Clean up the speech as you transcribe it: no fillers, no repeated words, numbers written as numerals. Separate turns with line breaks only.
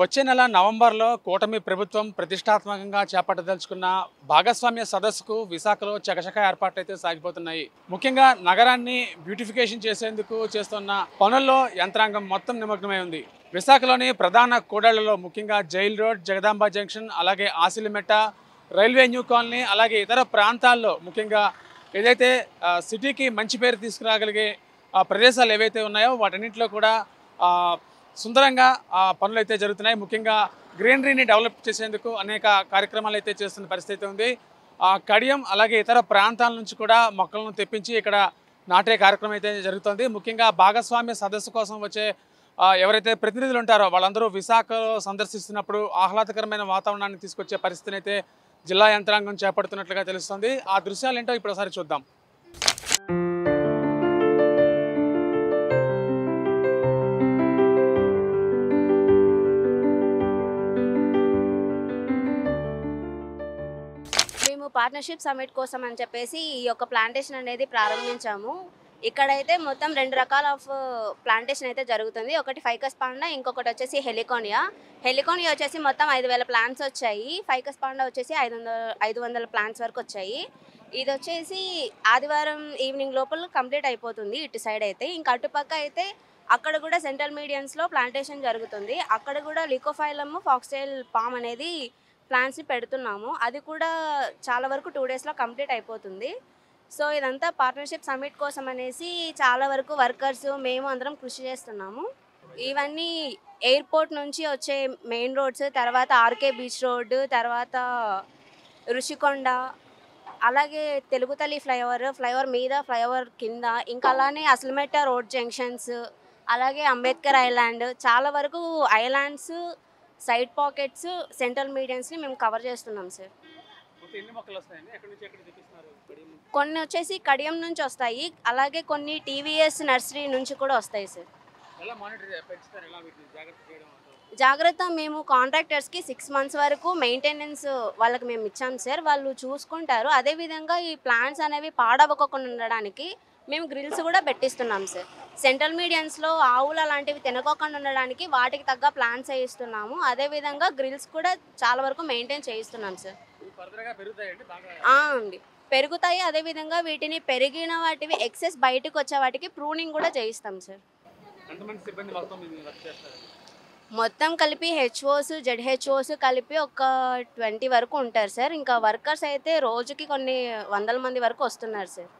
వచ్చే నెల నవంబర్లో కూటమి ప్రభుత్వం ప్రతిష్టాత్మకంగా చేపట్టదలుచుకున్న భాగస్వామ్య సదస్సుకు విశాఖలో చకచక ఏర్పాట్లయితే సాగిపోతున్నాయి. ముఖ్యంగా నగరాన్ని బ్యూటిఫికేషన్ చేసేందుకు చేస్తున్న పనుల్లో యంత్రాంగం మొత్తం నిమగ్నమై ఉంది. విశాఖలోని ప్రధాన కూడళ్లలో ముఖ్యంగా జైల్ రోడ్, జగదాంబ జంక్షన్, అలాగే ఆసిలిమెట్ట, రైల్వే న్యూ కాలనీ, అలాగే ఇతర ప్రాంతాల్లో ముఖ్యంగా ఏదైతే సిటీకి మంచి పేరు తీసుకురాగలిగే ప్రదేశాలు ఏవైతే ఉన్నాయో వాటన్నింటిలో కూడా సుందరంగా పనులు అయితే జరుగుతున్నాయి. ముఖ్యంగా గ్రీనరీని డెవలప్ చేసేందుకు అనేక కార్యక్రమాలు అయితే చేస్తున్న పరిస్థితి ఉంది. కడియం అలాగే ఇతర ప్రాంతాల నుంచి కూడా మొక్కలను తెప్పించి ఇక్కడ నాటే కార్యక్రమం అయితే జరుగుతుంది. ముఖ్యంగా భాగస్వామ్య సదస్సు కోసం వచ్చే ఎవరైతే ప్రతినిధులు ఉంటారో వాళ్ళందరూ విశాఖలో సందర్శిస్తున్నప్పుడు ఆహ్లాదకరమైన వాతావరణాన్ని తీసుకొచ్చే పరిస్థితిని అయితే జిల్లా యంత్రాంగం చేపడుతున్నట్లుగా తెలుస్తుంది. ఆ దృశ్యాలు ఏంటో ఇప్పుడు ఒకసారి చూద్దాం.
మేము పార్ట్నర్షిప్ సమిట్ కోసం అని చెప్పేసి ఈ యొక్క ప్లాంటేషన్ అనేది ప్రారంభించాము. ఇక్కడైతే మొత్తం 2 రకాల ఆఫ్ ప్లాంటేషన్ అయితే జరుగుతుంది. ఒకటి ఫైకస్ పాండా, ఇంకొకటి వచ్చేసి హెలికోనియా. హెలికోనియా వచ్చేసి మొత్తం 5,000 ప్లాంట్స్ వచ్చాయి. ఫైకస్ పాండా వచ్చేసి 500 ప్లాంట్స్ వరకు వచ్చాయి. ఇది వచ్చేసి ఆదివారం ఈవినింగ్ లోపల కంప్లీట్ అయిపోతుంది ఇటు సైడ్ అయితే. ఇంకా అటుపక్క అయితే అక్కడ కూడా సెంట్రల్ మీడియన్స్లో ప్లాంటేషన్ జరుగుతుంది. అక్కడ కూడా లికోఫైలమ్, ఫాక్స్టైల్ పామ్ అనేది ప్లాంట్స్ని పెడుతున్నాము. అది కూడా చాలా వరకు 2 డేస్లో కంప్లీట్ అయిపోతుంది. సో ఇదంతా పార్ట్నర్షిప్ సమిట్ కోసం అనేసి చాలా వరకు వర్కర్స్ మేము అందరం కృషి చేస్తున్నాము. ఇవన్నీ ఎయిర్పోర్ట్ నుంచి వచ్చే మెయిన్ రోడ్స్, తర్వాత ఆర్కే బీచ్ రోడ్డు, తర్వాత రుషికొండ, అలాగే తెలుగుతల్లి ఫ్లైఓవర్ మీద, ఫ్లైఓవర్ కింద, ఇంకా అలానే అసలుమెట్ట రోడ్ జంక్షన్స్, అలాగే అంబేద్కర్ ఐలాండ్, చాలా వరకు ఐలాండ్స్, సైడ్ పాకెట్స్, సెంట్రల్ మీడియన్స్ని మేము కవర్ చేస్తున్నాం సార్. కొన్ని వచ్చేసి కడియం నుంచి వస్తాయి, అలాగే కొన్ని టీవీఎస్ నర్సరీ నుంచి కూడా వస్తాయి సార్. జాగ్రత్త మేము కాంట్రాక్టర్స్కి 6 months వరకు మెయింటెనెన్స్ వాళ్ళకి మేము ఇచ్చాం సార్. వాళ్ళు చూసుకుంటారు. అదేవిధంగా ఈ ప్లాంట్స్ అనేవి పాడవకుండా ఉండడానికి మేము గ్రిల్స్ కూడా పెట్టిస్తున్నాం సార్. సెంట్రల్ మీడియన్స్లో ఆవులు అలాంటివి తినకోకుండా ఉండడానికి వాటికి తగ్గ ప్లాంట్స్ వేయిస్తున్నాము. అదేవిధంగా గ్రిల్స్ కూడా చాలా వరకు మెయింటైన్ చేయిస్తున్నాం సార్. అండి పెరుగుతాయి. అదేవిధంగా వీటిని పెరిగిన వాటివి ఎక్సెస్ బయటకు వచ్చే వాటికి ప్రూనింగ్ కూడా చేయిస్తాం సార్. మొత్తం కలిపి హెచ్ఓస్, జెడ్హెచ్ఓస్ కలిపి ఒక 20 వరకు ఉంటారు సార్. ఇంకా వర్కర్స్ అయితే రోజుకి కొన్ని 100 మంది వరకు వస్తున్నారు సార్.